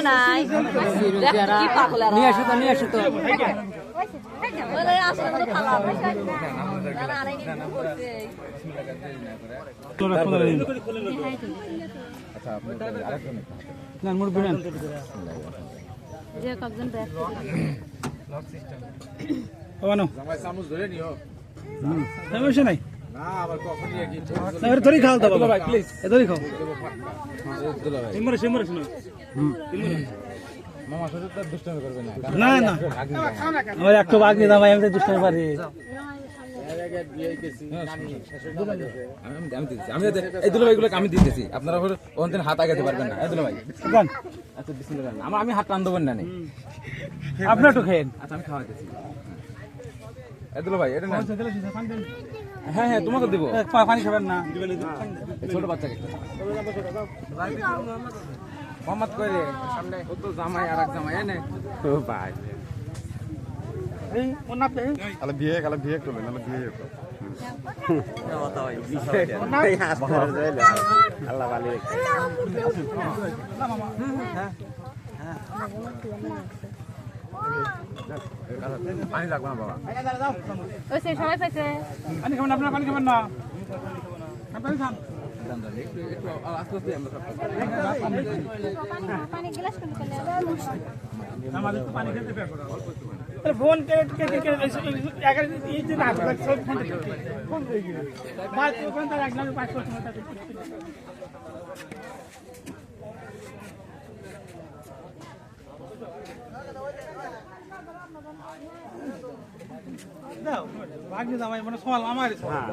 নাই কি পাগল আর নিয়ে আসো তো বলে আসলে তো খালা না আরে কি করছে তোরা কোন আচ্ছা আপনি আরেকজন না মুড় বিনান যে কয়েকজন ব্যাক বানো জামাই চামচ ধরে নিও সমস্যা নাই না আবার কখন নিয়ে কি না এর ধরি খাও তো বাবা ভাই প্লিজ এ ধরি খাও দুলা ভাই সিমরে শুনো মামা শুধু তো দুষ্টামি করবে না না না আমার একটু বাগ নিয়ে দাও ভাই আমি তো দুষ্টামি পারি আমি এই দুলা ভাইগুলো আমি দিতেছি আপনারা ওখান হাত আগাতে পারবেন না এই দুলা ভাই আচ্ছা বিসমিল্লাহ আমি হাত টান দেবেন না নেই আপনি একটু খেয়েন আচ্ছা আমি খাওয়াইতেছি এই দুলা ভাই এটা না হ্যাঁ হ্যাঁ তোমাকে দিব পানি খাবেন না ছোট বাচ্চাকে মোহাম্মদ করে সামনে ও তো জামাই আর এক জামাই এনে ও ভাই এই ওর নাম দেই কালে বিয়ে করবে নালে বিয়ে করবে আল্লাহ ভালো পানি লাগবে না বাবা ওই সে সময় পাইছে পানি খাবেন আপনারা পানি খাবেন না পানি খান একটু আস্তে আস্তে আমরা পানি গ্লাস কোন কোন আমাদের তো পানি খেতে পেয়ে করো ফোন কে এগার এই যে না সব ফোন দিয়ে গিয়ে বাদ কোন তার একদম 5 করতে হবে দাও ভাগ্য জামাই মানে সওয়াল আমারই সওয়াল